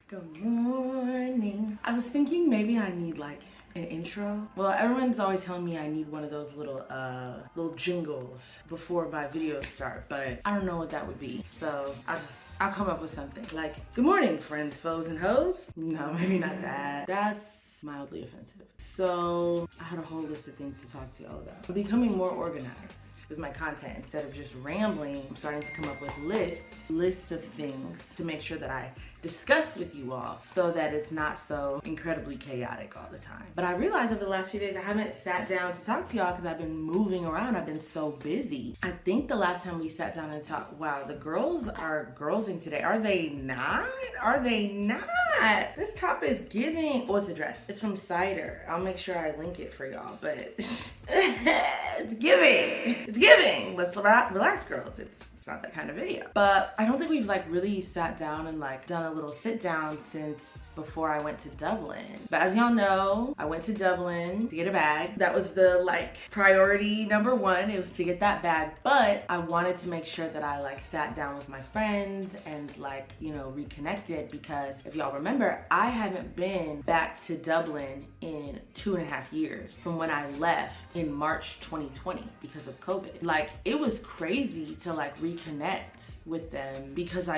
Good morning. I was thinking maybe I need like an intro. Well, everyone's always telling me I need one of those little jingles before my videos start, but I don't know what that would be. So I'll come up with something like, good morning, friends, foes, and hoes. No, maybe not that. That's mildly offensive. So I had a whole list of things to talk to y'all about. I'm becoming more organized with my content. Instead of just rambling, I'm starting to come up with lists of things to make sure that I discuss with you all so that it's not so incredibly chaotic all the time. But I realized over the last few days I haven't sat down to talk to y'all because I've been moving around. I've been so busy. I think the last time we sat down and talked, wow, the girls are girlsing today. Are they not? Are they not? This top is giving, oh, it's a dress. It's from Cider. I'll make sure I link it for y'all, but it's giving. It's giving. Let's relax, girls. It's not that kind of video. But I don't think we've like really sat down and like done a little sit down since before I went to Dublin. But as y'all know, I went to Dublin to get a bag. That was the like priority number one. It was to get that bag. But I wanted to make sure that I like sat down with my friends and like, you know, reconnected, because if y'all remember, I haven't been back to Dublin in 2.5 years from when I left in March 2020 because of COVID. Like, it was crazy to like reconnect with them because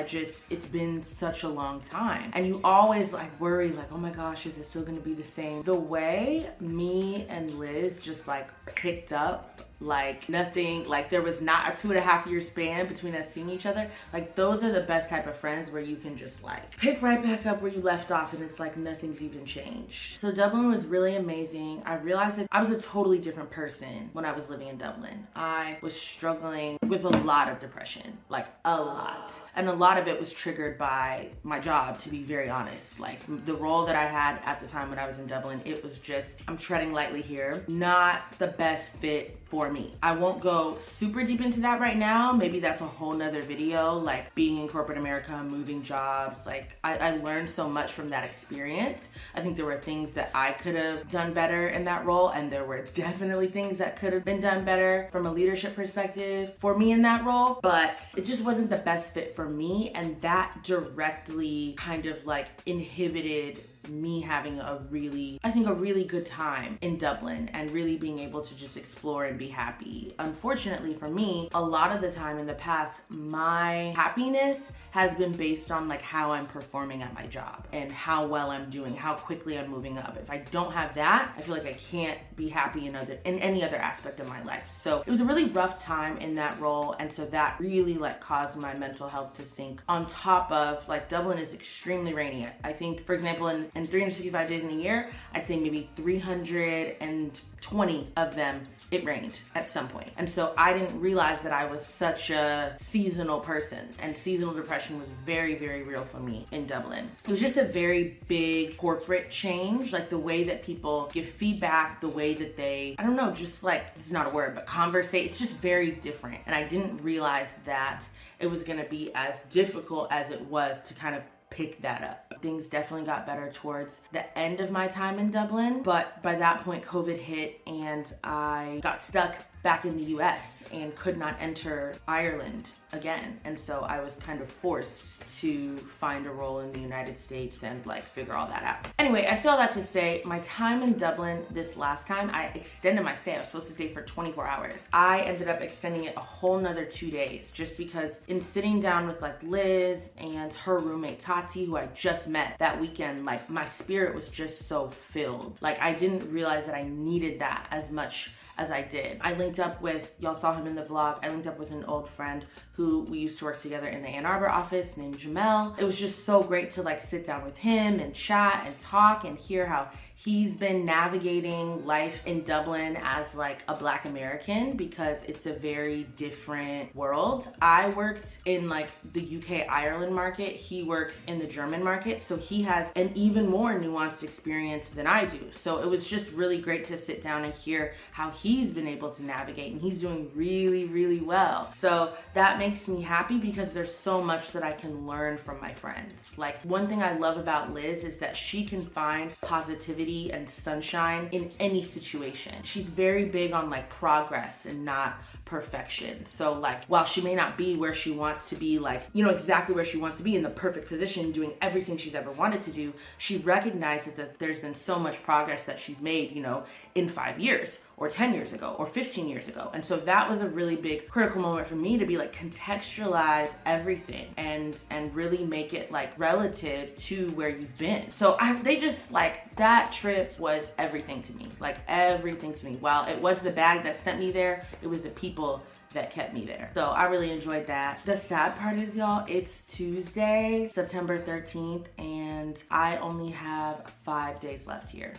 it's been such a long time. And you always like worry like, oh my gosh, is it still gonna be the same? The way me and Liz just like picked up like nothing, like there was not a 2.5 year span between us seeing each other. Like, those are the best type of friends where you can just like pick right back up where you left off and it's like nothing's even changed. So Dublin was really amazing. I realized that I was a totally different person when I was living in Dublin. I was struggling with a lot of depression, like a lot. And a lot of it was triggered by my job, to be very honest. Like, the role that I had at the time when I was in Dublin, it was just, I'm treading lightly here, not the best fit for me. I won't go super deep into that right now. Maybe that's a whole nother video, like being in corporate America, moving jobs. Like, I learned so much from that experience. I think there were things that I could have done better in that role, and there were definitely things that could have been done better from a leadership perspective for me in that role, but it just wasn't the best fit for me, and that directly kind of like inhibited me having a really good time in Dublin and really being able to just explore and be happy. Unfortunately for me, a lot of the time in the past, my happiness has been based on like how I'm performing at my job and how well I'm doing, how quickly I'm moving up. If I don't have that, I feel like I can't be happy in any other aspect of my life. So it was a really rough time in that role, and so that really like caused my mental health to sink. On top of like, Dublin is extremely rainy. I think, for example, in 365 days in a year, I'd say maybe 320 of them it rained at some point. And so I didn't realize that I was such a seasonal person, and seasonal depression was very, very real for me in Dublin. It was just a very big corporate change, like the way that people give feedback, the way that they, I don't know, just like, this is not a word, but conversate. It's just very different. And I didn't realize that it was gonna be as difficult as it was to kind of pick that up. Things definitely got better towards the end of my time in Dublin, but by that point COVID hit and I got stuck back in the US and could not enter Ireland again. And so I was kind of forced to find a role in the United States and like figure all that out. Anyway, I say all that to say, my time in Dublin this last time, I extended my stay. I was supposed to stay for 24 hours. I ended up extending it a whole nother 2 days, just because in sitting down with like Liz and her roommate Tati, who I just met that weekend, like my spirit was just so filled. Like, I didn't realize that I needed that as much as I did. I linked up with, y'all saw him in the vlog, I linked up with an old friend who we used to work together in the Ann Arbor office named Jamel. It was just so great to like sit down with him and chat and talk and hear how he's been navigating life in Dublin as like a Black American, because it's a very different world. I worked in like the UK Ireland market. He works in the German market. So he has an even more nuanced experience than I do. So it was just really great to sit down and hear how he's been able to navigate, and he's doing really, really well. So that makes me happy because there's so much that I can learn from my friends. Like, one thing I love about Liz is that she can find positivity positivity and sunshine in any situation. She's very big on like progress and not perfection. So like, while she may not be where she wants to be, like, you know, exactly where she wants to be in the perfect position, doing everything she's ever wanted to do, she recognizes that there's been so much progress that she's made, you know, in 5 years or 10 years ago or 15 years ago. And so that was a really big critical moment for me to be like, contextualize everything and really make it like relative to where you've been. So they just like, that trip was everything to me, like everything to me. While it was the bag that sent me there, it was the people that kept me there. So I really enjoyed that. The sad part is, y'all, it's Tuesday, September 13th, and I only have 5 days left here.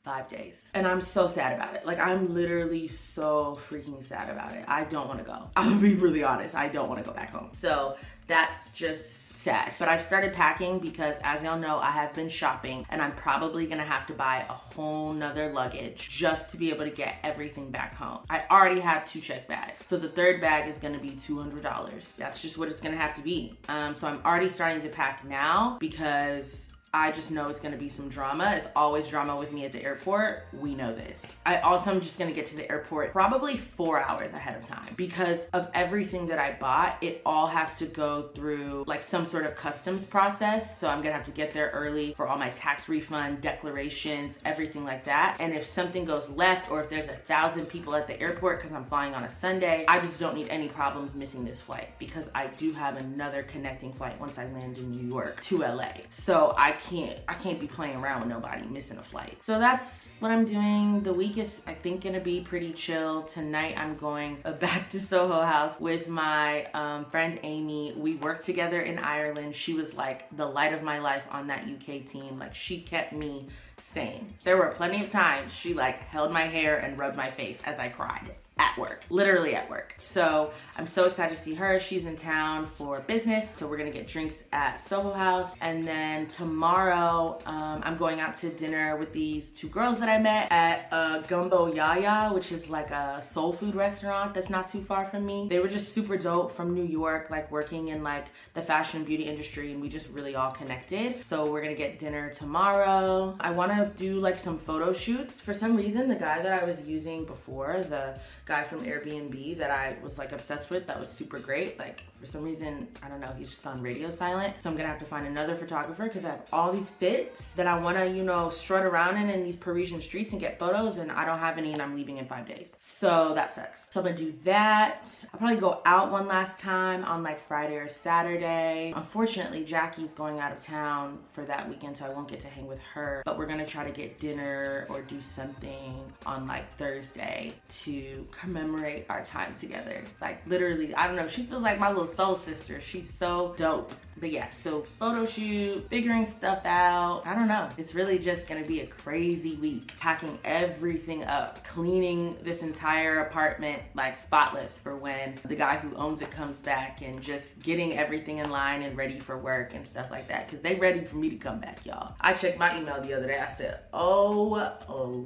5 days. And I'm so sad about it. Like, I'm literally so freaking sad about it. I don't want to go. I'm gonna be really honest. I don't want to go back home. So that's just sad. But I've started packing because, as y'all know, I have been shopping and I'm probably gonna have to buy a whole nother luggage just to be able to get everything back home. I already have 2 check bags. So the third bag is gonna be $200. That's just what it's gonna have to be. So I'm already starting to pack now because I just know it's gonna be some drama. It's always drama with me at the airport. We know this. I also am just gonna get to the airport probably 4 hours ahead of time because of everything that I bought. It all has to go through like some sort of customs process. So I'm gonna have to get there early for all my tax refund declarations, everything like that. And if something goes left or if there's 1,000 people at the airport because I'm flying on a Sunday, I just don't need any problems missing this flight because I do have another connecting flight once I land in New York to LA. So I can't be playing around with nobody missing a flight. So that's what I'm doing. The week is, I think, gonna be pretty chill. Tonight I'm going back to Soho House with my friend Amy. We worked together in Ireland. She was like the light of my life on that UK team. Like, she kept me sane. There were plenty of times she like held my hair and rubbed my face as I cried. At work, literally at work. So I'm so excited to see her. She's in town for business. So we're gonna get drinks at Soho House. And then tomorrow, I'm going out to dinner with these 2 girls that I met at Gumbo Yaya, which is like a soul food restaurant that's not too far from me. They were just super dope, from New York, like working in like the fashion beauty industry, and we just really all connected. So we're gonna get dinner tomorrow. I wanna do like some photo shoots. For some reason, the guy that I was using before, the guy from Airbnb that I was like obsessed with, that was super great, like for some reason, I don't know, he's just on radio silent. So I'm gonna have to find another photographer because I have all these fits that I wanna, you know, strut around in these Parisian streets and get photos, and I don't have any and I'm leaving in 5 days. So that sucks. So I'm gonna do that. I'll probably go out one last time on like Friday or Saturday. Unfortunately, Jackie's going out of town for that weekend, so I won't get to hang with her, but we're gonna try to get dinner or do something on like Thursday to commemorate our time together. Like, literally, I don't know, she feels like my little soul sister. She's so dope. But yeah, so photo shoot, figuring stuff out. I don't know. It's really just gonna be a crazy week. Packing everything up, cleaning this entire apartment like spotless for when the guy who owns it comes back, and just getting everything in line and ready for work and stuff like that. Cause they ready for me to come back, y'all. I checked my email the other day. I said, oh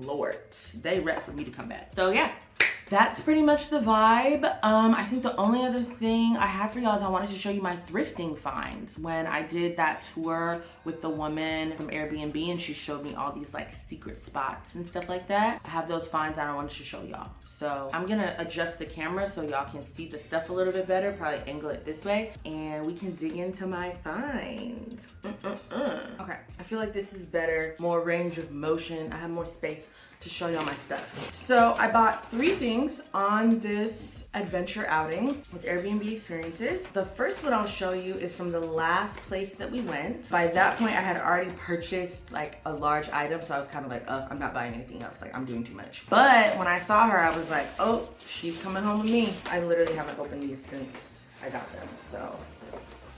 Lord, they ready for me to come back. So yeah. That's pretty much the vibe. I think the only other thing I have for y'all is I wanted to show you my thrifting finds. When I did that tour with the woman from Airbnb and she showed me all these like secret spots and stuff like that, I have those finds that I wanted to show y'all. So I'm gonna adjust the camera so y'all can see the stuff a little bit better, probably angle it this way, and we can dig into my finds. Okay, I feel like this is better, more range of motion. I have more space to show y'all my stuff. So I bought 3 things on this adventure outing with Airbnb experiences. The first one I'll show you is from the last place that we went. By that point, I had already purchased like a large item, so I was kind of like, oh, I'm not buying anything else. Like, I'm doing too much. But when I saw her, I was like, oh, she's coming home with me. I literally haven't opened these since I got them, so.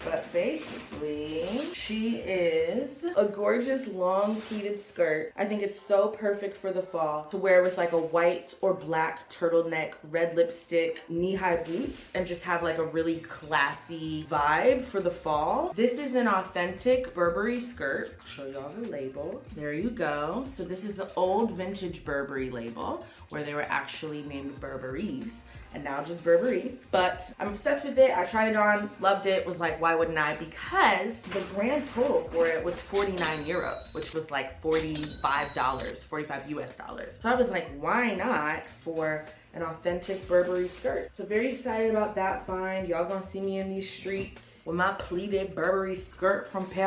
But basically, she is a gorgeous long pleated skirt. I think it's so perfect for the fall to wear with like a white or black turtleneck, red lipstick, knee-high boots, and just have like a really classy vibe for the fall. This is an authentic Burberry skirt. I'll show y'all the label. There you go. So this is the old vintage Burberry label where they were actually named Burberry's. and now just Burberry. But I'm obsessed with it. I tried it on, loved it, was like, why wouldn't I? Because the grand total for it was 49 euros, which was like $45, 45 US dollars. So I was like, why not for an authentic Burberry skirt? So very excited about that find. Y'all gonna see me in these streets with my pleated Burberry skirt from Paris.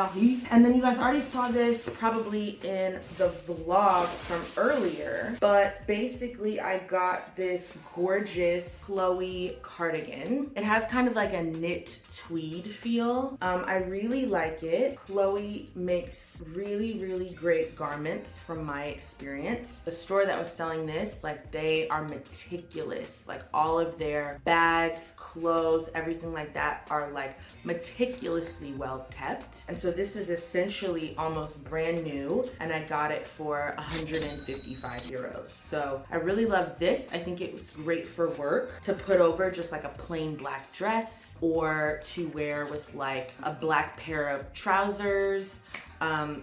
And then you guys already saw this probably in the vlog from earlier, but basically I got this gorgeous Chloe cardigan. It has kind of like a knit tweed feel. I really like it. Chloe makes really great garments from my experience. The store that was selling this, like, they are meticulous. Like, all of their bags, clothes, everything like that are like meticulously well kept. And so this is essentially almost brand new, and I got it for 155 euros. So I really love this. I think it was great for work to put over just like a plain black dress, or to wear with like a black pair of trousers.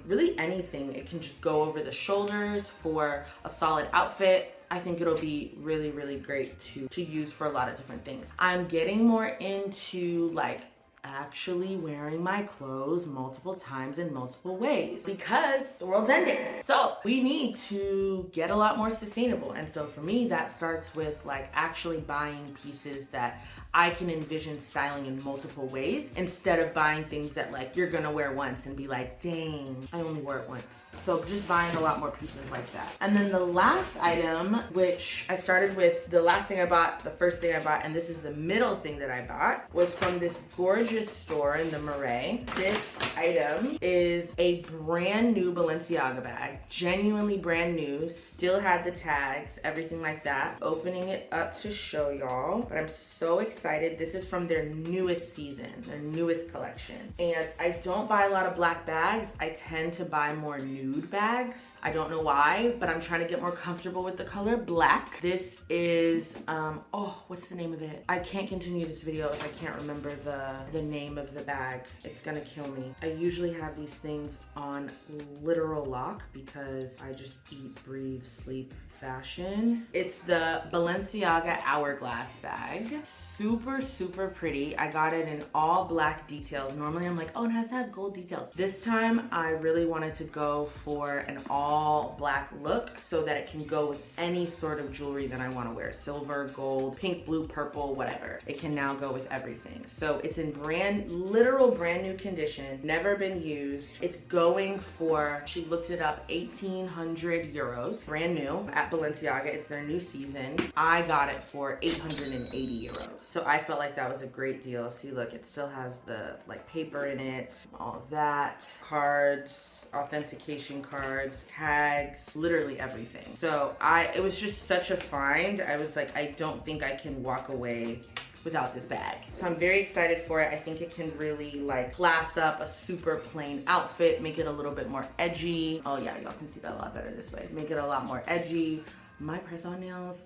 Really anything. It can just go over the shoulders for a solid outfit. I think it'll be really great to use for a lot of different things. I'm getting more into like actually wearing my clothes multiple times in multiple ways, because the world's ending. So we need to get a lot more sustainable. And so for me, that starts with like actually buying pieces that I can envision styling in multiple ways, instead of buying things that like you're gonna wear once and be like, dang, I only wore it once. So just buying a lot more pieces like that. And then the last item, which I started with, the last thing I bought, the first thing I bought, and this is the middle thing that I bought, was from this gorgeous store in the Marais. This item is a brand new Balenciaga bag, genuinely brand new, still had the tags, everything like that. Opening it up to show y'all, but I'm so excited. This is from their newest season, their newest collection. And I don't buy a lot of black bags. I tend to buy more nude bags. I don't know why, but I'm trying to get more comfortable with the color black. This is, oh, what's the name of it? I can't continue this video if I can't remember the name of the bag. It's gonna kill me. I usually have these things on literal lock because I just eat, breathe, sleep fashion. It's the Balenciaga Hourglass bag. Super pretty. I got it in all black details. Normally I'm like, oh, it has to have gold details. This time I really wanted to go for an all black look so that it can go with any sort of jewelry that I want to wear. Silver, gold, pink, blue, purple, whatever. It can now go with everything. So it's in literal brand new condition, never been used. It's going for, she looked it up, 1,800 euros, brand new at Balenciaga. It's their new season. I got it for 880 euros. So I felt like that was a great deal. See, look, it still has the like paper in it, all of that, cards, authentication cards, tags, literally everything. So it was just such a find. I was like, I don't think I can walk away without this bag. So I'm very excited for it. I think it can really like class up a super plain outfit, make it a little bit more edgy. Oh yeah, y'all can see that a lot better this way. Make it a lot more edgy. My press-on nails,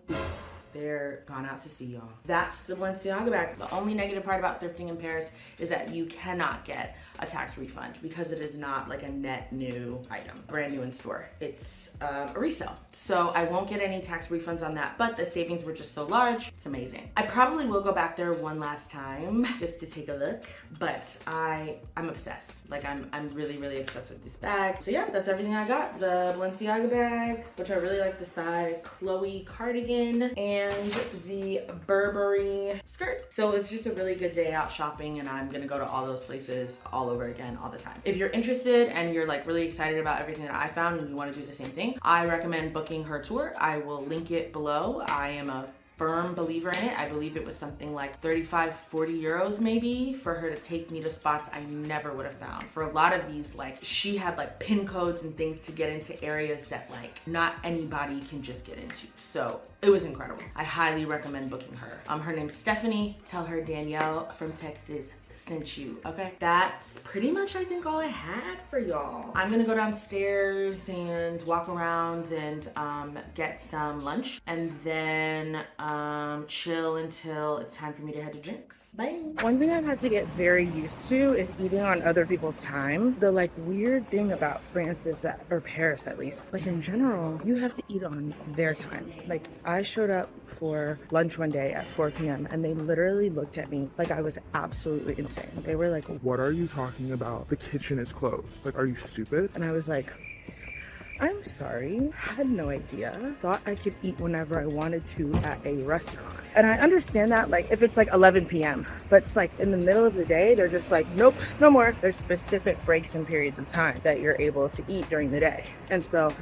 they're gone out to sea, y'all. That's the Balenciaga bag. The only negative part about thrifting in Paris is that you cannot get a tax refund because it is not like a net new item, brand new in store. It's a resale. So I won't get any tax refunds on that, but the savings were just so large. It's amazing. I probably will go back there one last time just to take a look, but I'm obsessed. Like I'm really obsessed with this bag. So yeah, that's everything I got. The Balenciaga bag, which I really like the size, Chloe cardigan, and the Burberry skirt. So it's just a really good day out shopping, and I'm gonna go to all those places all over again all the time. If you're interested and you're like really excited about everything that I found and you want to do the same thing, I recommend booking her tour. I will link it below. I am a firm believer in it. I believe it was something like 35, 40 euros maybe for her to take me to spots I never would have found. For a lot of these, like, she had like pin codes and things to get into areas that like not anybody can just get into. So it was incredible. I highly recommend booking her. Her name's Stephanie. Tell her Danielle from Texas sent you, okay? That's pretty much, I think, all I had for y'all. I'm gonna go downstairs and walk around and get some lunch and then chill until it's time for me to head to drinks. Bye. One thing I've had to get very used to is eating on other people's time. The like weird thing about France is that, or Paris at least, like in general, you have to eat on their time. Like I showed up for lunch one day at 4 p.m. and they literally looked at me like I was absolutely insane. They were like, "What are you talking about? The kitchen is closed. Like, are you stupid?" And I was like, "I'm sorry, had no idea. Thought I could eat whenever I wanted to at a restaurant." And I understand that, like, if it's like 11 p.m., but it's like in the middle of the day, they're just like, nope, no more. There's specific breaks and periods of time that you're able to eat during the day. And so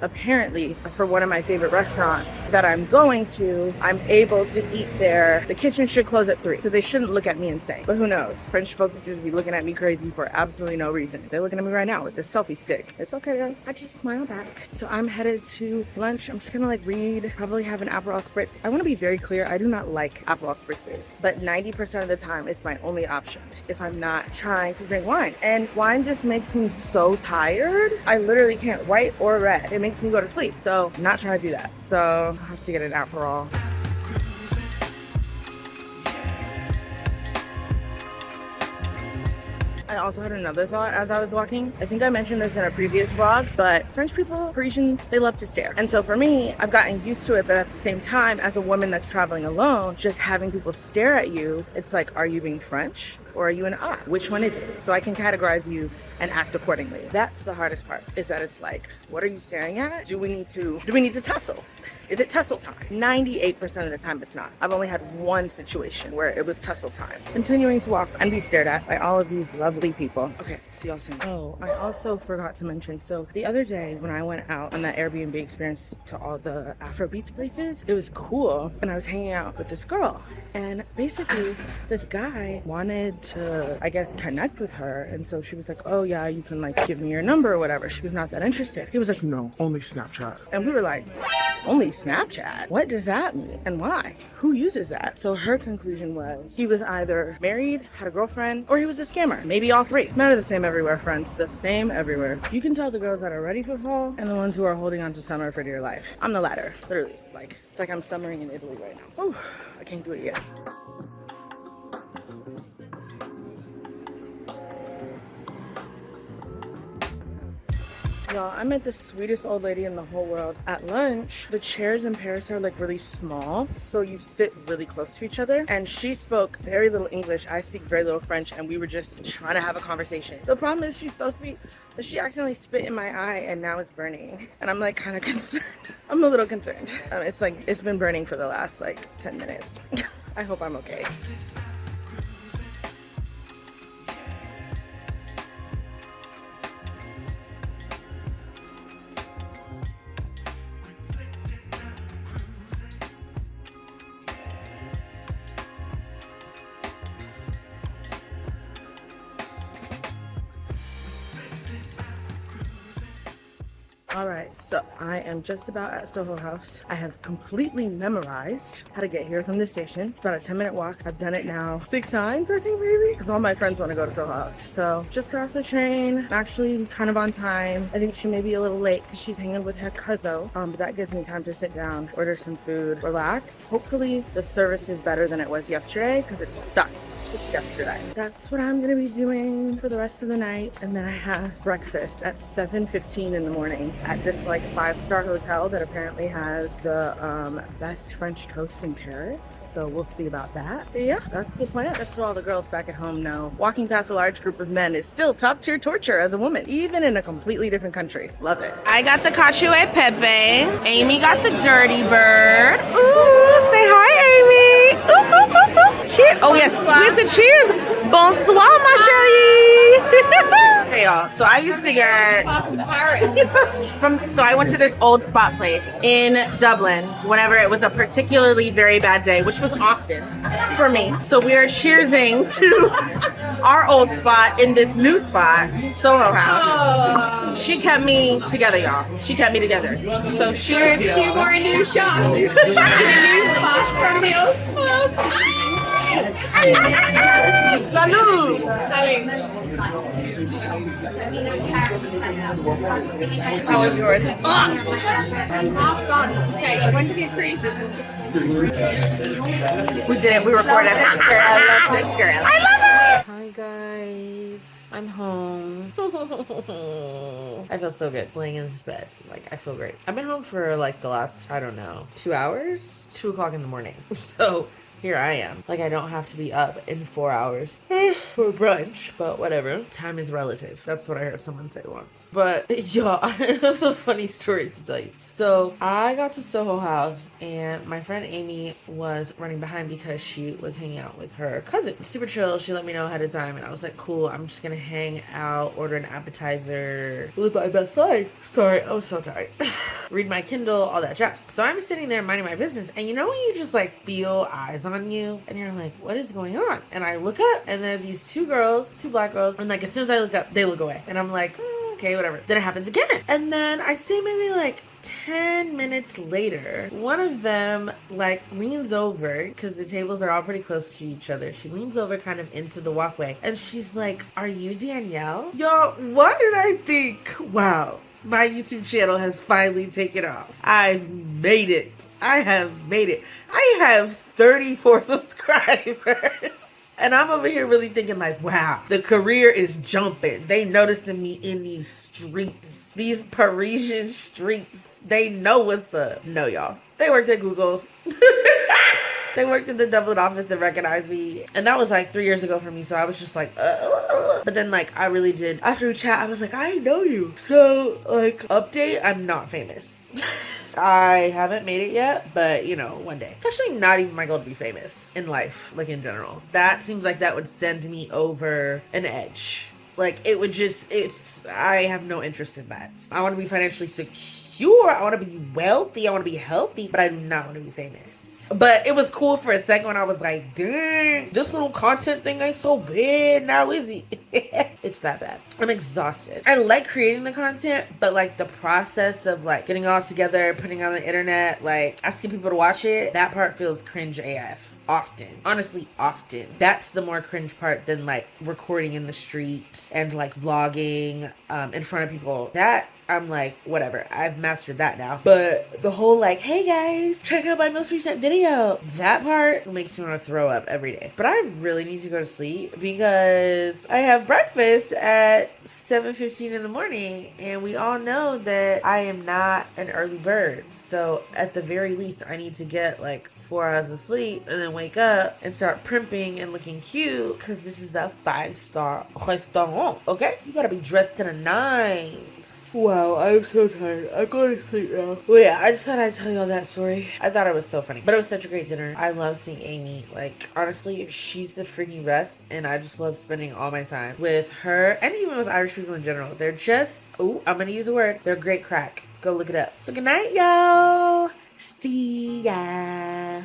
apparently for one of my favorite restaurants that I'm going to, I'm able to eat there. The kitchen should close at 3, so they shouldn't look at me insane. But who knows? French folk would just be looking at me crazy for absolutely no reason. They're looking at me right now with this selfie stick. It's okay, girl. I just smile back. So I'm headed to lunch. I'm just gonna like read, probably have an Aperol Spritz. I want to be very clear, I do not like Aperol Spritzes, but 90% of the time it's my only option if I'm not trying to drink wine. And wine just makes me so tired. I literally can't white or red. It makes me go to sleep. So I'm not trying to do that. So I'll have to get an Aperol. I also had another thought as I was walking. I think I mentioned this in a previous vlog, but French people, Parisians, they love to stare. And so for me, I've gotten used to it, but at the same time, as a woman that's traveling alone, just having people stare at you, it's like, are you being French? Or are you an odd? Which one is it? So I can categorize you and act accordingly. That's the hardest part, is that it's like, what are you staring at? Do we need to tussle? Is it tussle time? 98% of the time it's not. I've only had one situation where it was tussle time. Continuing to walk and be stared at by all of these lovely people. Okay, see y'all soon. Oh, I also forgot to mention, so the other day when I went out on that Airbnb experience to all the Afrobeats places, it was cool. And I was hanging out with this girl. And basically, this guy wanted to, I guess, connect with her. And so she was like, oh yeah, you can like give me your number or whatever. She was not that interested. He was like, "No, only Snapchat." and we were like, only Snapchat? What does that mean? And why? Who uses that? So her conclusion was he was either married, had a girlfriend, or he was a scammer. Maybe all three. Men are the same everywhere, friends. The same everywhere. You can tell the girls that are ready for fall and the ones who are holding on to summer for dear life. I'm the latter, literally. Like, it's like I'm summering in Italy right now. Oh, I can't do it yet. Y'all, I met the sweetest old lady in the whole world. At lunch, the chairs in Paris are like really small, so you sit really close to each other. And she spoke very little English, I speak very little French, and we were just trying to have a conversation. The problem is she's so sweet that she accidentally spit in my eye and now it's burning. And I'm like kind of concerned. I'm a little concerned. It's been burning for the last like 10 minutes. I hope I'm okay. All right, so I am just about at Soho House. I have completely memorized how to get here from the station. It's about a 10-minute walk. I've done it now 6 times, I think, maybe, because all my friends want to go to Soho House. So just got off the train. I'm actually kind of on time. I think she may be a little late because she's hanging with her cousin, but that gives me time to sit down, order some food, relax. Hopefully the service is better than it was yesterday because it sucked yesterday. That's what I'm gonna be doing for the rest of the night, and then I have breakfast at 7:15 in the morning at this like 5-star hotel that apparently has the best French toast in Paris, so we'll see about that. But yeah, that's the plan. Just so all the girls back at home know, walking past a large group of men is still top tier torture as a woman, even in a completely different country. Love it. I got the cacio e pepe. Amy got the dirty bird. Ooh, say hi, Amy. Ooh, ooh, ooh, ooh. Cheers. Oh yes, cheers. Bonsoir, ma chérie. Hey y'all, so I used to get so I went to this old spot place in Dublin whenever it was a particularly very bad day, which was often for me. So we are cheersing to our old spot in this new spot, Soho House. She kept me together, y'all. She kept me together. So cheers. 2 more new shots in a new spot from the old spot. Salud! How was yours? Half done. Okay, 1, 2, 3. We did it. We recorded. I love this girl. I love her. Hi guys. I'm home. I feel so good laying in this bed. Like, I feel great. I've been home for like the last, I don't know, 2 hours? 2 o'clock in the morning. So here I am. Like, I don't have to be up in 4 hours for brunch, but whatever. Time is relative. That's what I heard someone say once. But y'all, I have a funny story to tell you. So I got to Soho House and my friend Amy was running behind because she was hanging out with her cousin. Super chill. She let me know ahead of time and I was like, cool, I'm just gonna hang out, order an appetizer with my best friend. Sorry, I was so tired. Read my Kindle, all that jazz. So I'm sitting there minding my business and you know when you just like feel eyes on you and you're like, what is going on? And I look up and there are these 2 girls, 2 black girls, and like as soon as I look up, they look away. And I'm like, okay, whatever. Then it happens again. And then I say maybe like 10 minutes later, one of them like leans over because the tables are all pretty close to each other. She leans over kind of into the walkway and she's like, are you Danielle? Y'all, what did I think? Wow, my YouTube channel has finally taken off. I've made it. I have made it. I have 34 subscribers. And I'm over here really thinking like, wow, the career is jumping. They noticing me in these streets. These Parisian streets. They know what's up. No, y'all. They worked at Google. They worked in the Dublin office and recognized me. And that was like 3 years ago for me. So I was just like, But then like, I really did. After we chat, I was like, I know you. So like, update, I'm not famous. I haven't made it yet, but you know, one day. It's actually not even my goal to be famous in life, like in general. That seems like that would send me over an edge. Like it would just, I have no interest in that. I want to be financially secure. I want to be wealthy. I want to be healthy, but I do not want to be famous. But it was cool for a second when I was like, dang, this little content thing ain't so bad now, is it? It's that bad. I'm exhausted. I like creating the content, but like the process of like getting it all together, putting it on the internet, like asking people to watch it, that part feels cringe AF. Often. Honestly, often. That's the more cringe part than like recording in the street and like vlogging in front of people. That I'm like, whatever, I've mastered that now. But the whole like, hey guys, check out my most recent video, that part makes me want to throw up every day. But I really need to go to sleep because I have breakfast at 7:15 in the morning and we all know that I am not an early bird. So at the very least, I need to get like 4 hours of sleep and then wake up and start primping and looking cute because this is a 5-star restaurant, okay? You gotta be dressed to the nines. Wow, I'm so tired. I'm going to sleep now. Well, yeah, I just thought I'd tell you all that story. I thought it was so funny. But it was such a great dinner. I love seeing Amy. Like, honestly, she's the freaking best. And I just love spending all my time with her and even with Irish people in general. They're just, ooh, I'm going to use a word. They're great crack. Go look it up. So good night, y'all. See ya.